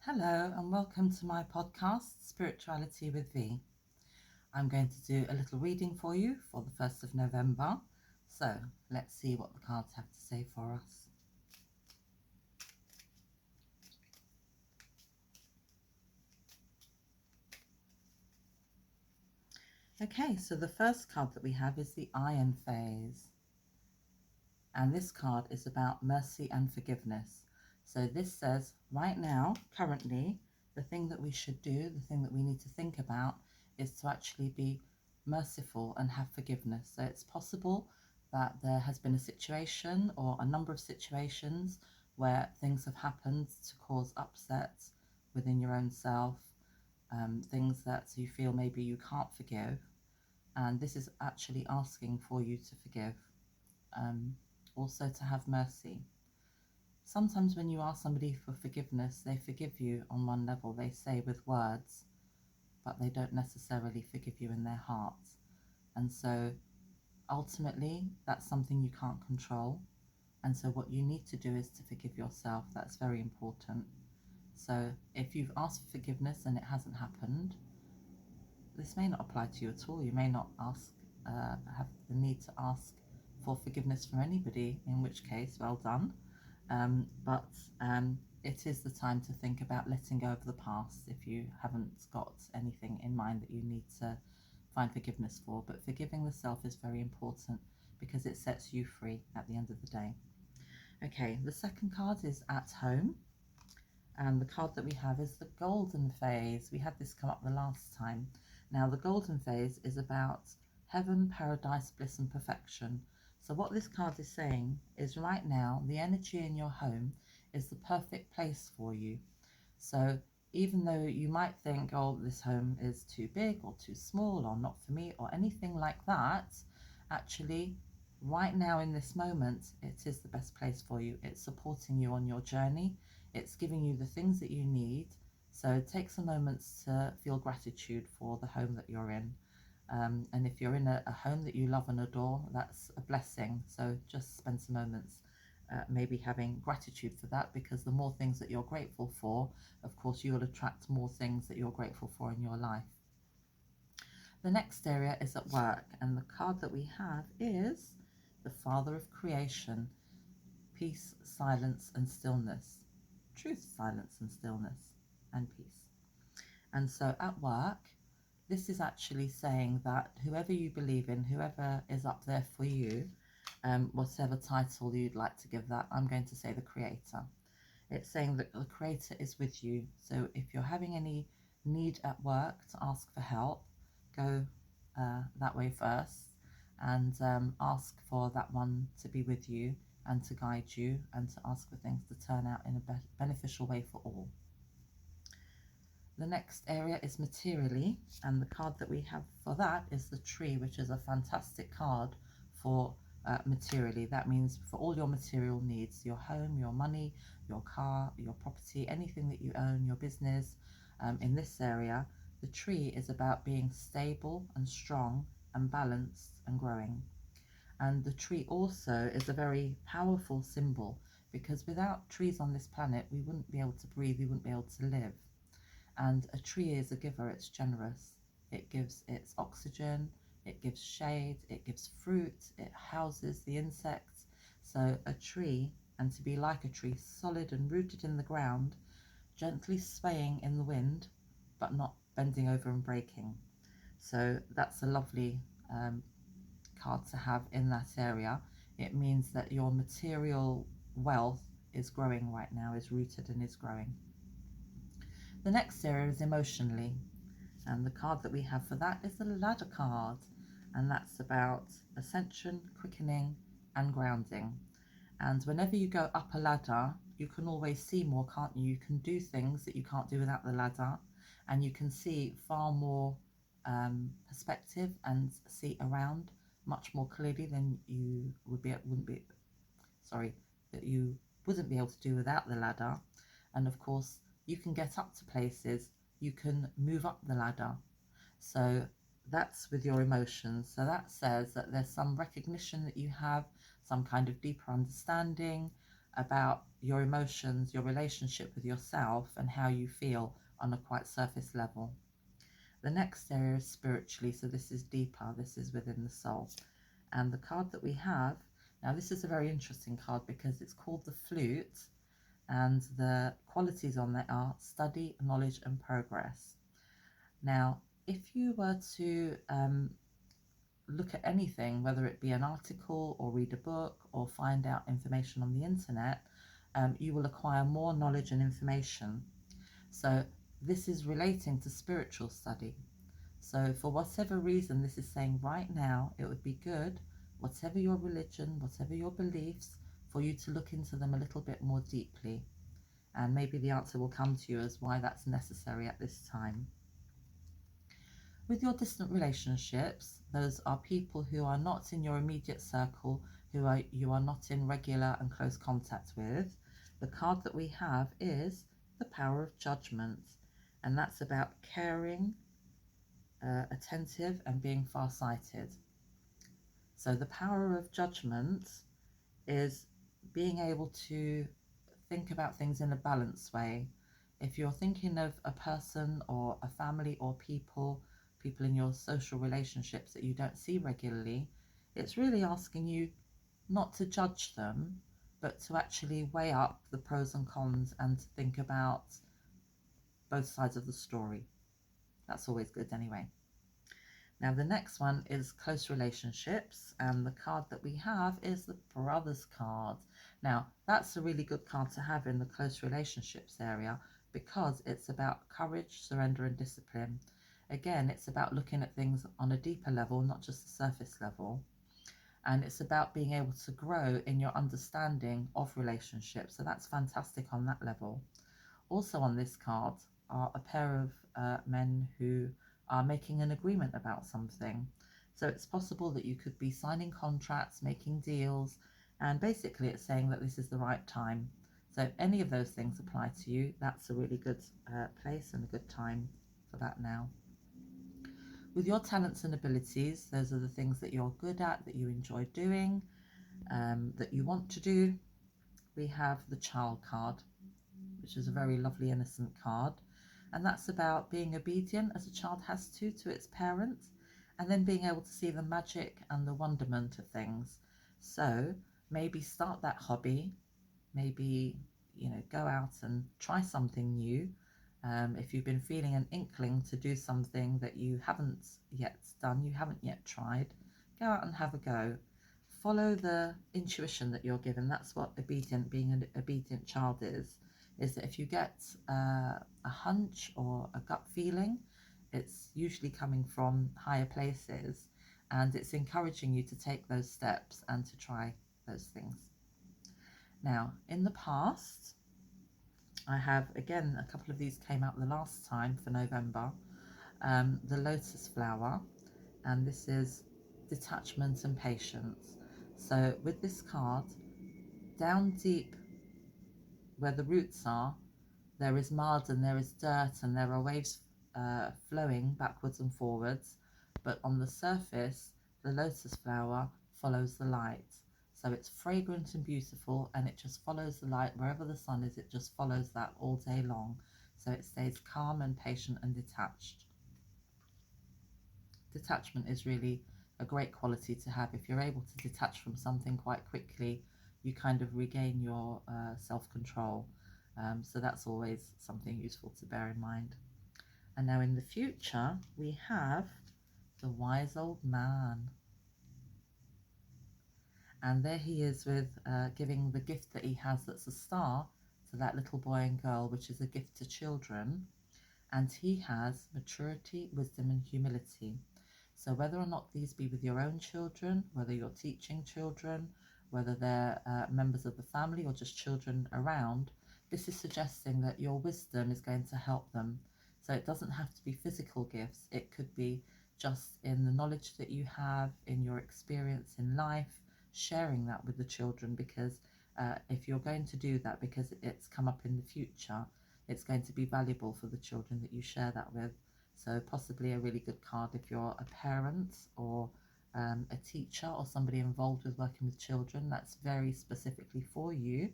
Hello and welcome to my podcast, Spirituality with V. I'm going to do a little reading for you for the 1st of November. So let's see what the cards have to say for us. Okay, so the first card that we have is the Iron Phase. And this card is about mercy and forgiveness. So this says right now, currently, the thing that we should do, the thing that we need to think about is to actually be merciful and have forgiveness. So it's possible that there has been a situation or a number of situations where things have happened to cause upset within your own self, things that you feel maybe you can't forgive. And this is actually asking for you to forgive. Also to have mercy. Sometimes when you ask somebody for forgiveness, they forgive you on one level, they say with words, but they don't necessarily forgive you in their hearts. And so ultimately, that's something you can't control. And so what you need to do is to forgive yourself. That's very important. So if you've asked for forgiveness and it hasn't happened, this may not apply to you at all. You may not have the need to ask for forgiveness from anybody, in which case, well done. But it is the time to think about letting go of the past if you haven't got anything in mind that you need to find forgiveness for. But forgiving the self is very important because it sets you free at the end of the day. Okay, the second card is At Home. And the card that we have is the Golden Phase. We had this come up the last time. Now, the Golden Phase is about heaven, paradise, bliss, and perfection. So what this card is saying is right now, the energy in your home is the perfect place for you. So even though you might think, oh, this home is too big or too small or not for me or anything like that, actually, right now in this moment, it is the best place for you. It's supporting you on your journey. It's giving you the things that you need. So take some moments to feel gratitude for the home that you're in. And if you're in a home that you love and adore, that's a blessing. So just spend some moments maybe having gratitude for that, because the more things that you're grateful for, of course, you will attract more things that you're grateful for in your life. The next area is at work, and the card that we have is the Father of Creation, peace, silence, and stillness. Truth, silence, and stillness, and peace. And so at work, this is actually saying that whoever you believe in, whoever is up there for you, whatever title you'd like to give that, I'm going to say the Creator. It's saying that the Creator is with you. So if you're having any need at work to ask for help, go that way first and ask for that one to be with you and to guide you and to ask for things to turn out in a beneficial way for all. The next area is materially, and the card that we have for that is the Tree, which is a fantastic card for materially. That means for all your material needs, your home, your money, your car, your property, anything that you own, your business. In this area, the Tree is about being stable and strong and balanced and growing. And the tree also is a very powerful symbol, because without trees on this planet, we wouldn't be able to breathe, we wouldn't be able to live. And a tree is a giver, it's generous. It gives its oxygen, it gives shade, it gives fruit, it houses the insects. So a tree, and to be like a tree, solid and rooted in the ground, gently swaying in the wind, but not bending over and breaking. So that's a lovely card to have in that area. It means that your material wealth is growing right now, is rooted and is growing. The next area is emotionally, and the card that we have for that is the Ladder card, and that's about ascension, quickening, and grounding. And whenever you go up a ladder, you can always see more, can't you? You can do things that you can't do without the ladder, and you can see far more perspective and see around much more clearly than you wouldn't be able to do without the ladder. And of course, you can get up to places, you can move up the ladder. So that's with your emotions. So that says that there's some recognition that you have, some kind of deeper understanding, about your emotions, your relationship with yourself, and how you feel on a quite surface level. The next area is spiritually, so this is deeper, this is within the soul. And the card that we have, now this is a very interesting card because it's called the Flute, and the qualities on there are study, knowledge, and progress. Now, if you were to look at anything, whether it be an article or read a book or find out information on the internet, you will acquire more knowledge and information. So this is relating to spiritual study. So for whatever reason, this is saying right now, it would be good, whatever your religion, whatever your beliefs, for you to look into them a little bit more deeply. And maybe the answer will come to you as why that's necessary at this time. With your distant relationships, those are people who are not in your immediate circle, you are not in regular and close contact with. The card that we have is the Power of Judgment, and that's about caring, attentive, and being far-sighted. So the power of judgment is being able to think about things in a balanced way. If you're thinking of a person or a family or people in your social relationships that you don't see regularly, it's really asking you not to judge them, but to actually weigh up the pros and cons and to think about both sides of the story. That's always good anyway. Now the next one is close relationships, and the card that we have is the Brothers card. Now that's a really good card to have in the close relationships area because it's about courage, surrender, and discipline. Again, it's about looking at things on a deeper level, not just the surface level. And it's about being able to grow in your understanding of relationships. So that's fantastic on that level. Also on this card are a pair of men who are making an agreement about something. So it's possible that you could be signing contracts, making deals, and basically it's saying that this is the right time. So if any of those things apply to you, that's a really good place and a good time for that now. With your talents and abilities, those are the things that you're good at, that you enjoy doing, that you want to do. We have the Child card, which is a very lovely, innocent card. And that's about being obedient as a child has to its parents, and then being able to see the magic and the wonderment of things. So maybe start that hobby, maybe, go out and try something new. If you've been feeling an inkling to do something that you haven't yet done, you haven't yet tried, go out and have a go. Follow the intuition that you're given. That's what being an obedient child is that if you get a hunch or a gut feeling, it's usually coming from higher places, and it's encouraging you to take those steps and to try those things. Now, in the past, I have, again, a couple of these came out the last time for November, the lotus flower, and this is detachment and patience. So with this card, down deep where the roots are, there is mud and there is dirt and there are waves flowing backwards and forwards, but on the surface, the lotus flower follows the light. So it's fragrant and beautiful, and it just follows the light. Wherever the sun is, it just follows that all day long. So it stays calm and patient and detached. Detachment is really a great quality to have. If you're able to detach from something quite quickly, you kind of regain your self-control. So that's always something useful to bear in mind. And now in the future, we have the wise old man. And there he is with giving the gift that he has that's a star to that little boy and girl, which is a gift to children. And he has maturity, wisdom, and humility. So whether or not these be with your own children, whether you're teaching children, whether they're members of the family or just children around, this is suggesting that your wisdom is going to help them. So it doesn't have to be physical gifts. It could be just in the knowledge that you have, in your experience in life, sharing that with the children, because if you're going to do that, because it's come up in the future, it's going to be valuable for the children that you share that with. So possibly a really good card if you're a parent or a teacher or somebody involved with working with children. That's very specifically for you.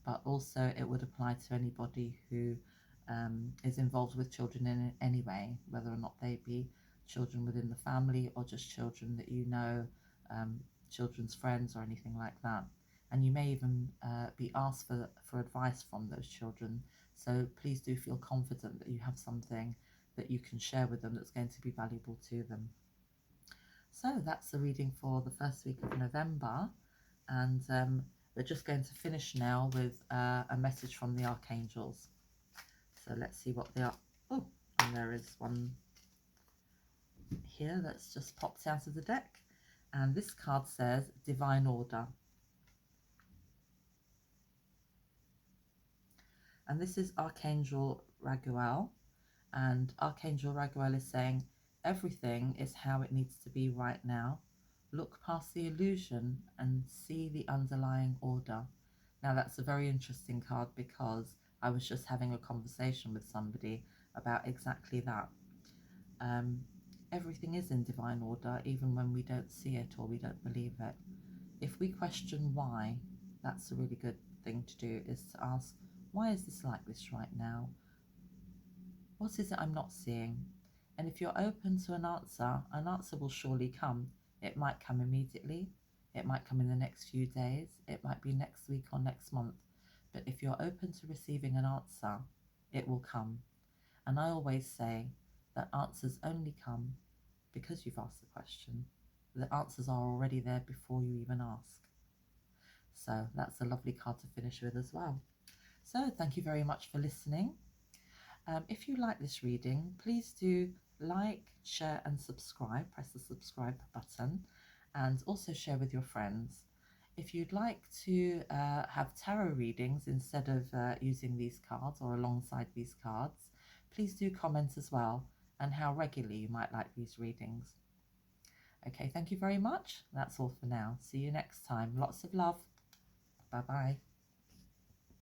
but also it would apply to anybody who is involved with children in any way, whether or not they be children within the family or just children that you know, um, children's friends or anything like that. And you may even be asked for advice from those children. So please do feel confident that you have something that you can share with them that's going to be valuable to them. So that's the reading for the first week of November. And we're just going to finish now with a message from the archangels. So let's see what they are. Oh, and there is one here that's just popped out of the deck. And this card says Divine Order. And this is Archangel Raguel. And Archangel Raguel is saying, everything is how it needs to be right now. Look past the illusion and see the underlying order. Now that's a very interesting card because I was just having a conversation with somebody about exactly that. Everything is in divine order, even when we don't see it or we don't believe it. If we question why, that's a really good thing to do, is to ask, why is this like this right now? What is it I'm not seeing? And if you're open to an answer will surely come. It might come immediately. It might come in the next few days. It might be next week or next month. But if you're open to receiving an answer, it will come. And I always say that answers only come because you've asked the question. The answers are already there before you even ask. So that's a lovely card to finish with as well. So thank you very much for listening. If you like this reading, please do like, share and subscribe. Press the subscribe button and also share with your friends. If you'd like to have tarot readings instead of using these cards or alongside these cards, please do comment as well and how regularly you might like these readings. Okay, thank you very much. That's all for now. See you next time. Lots of love. Bye-bye.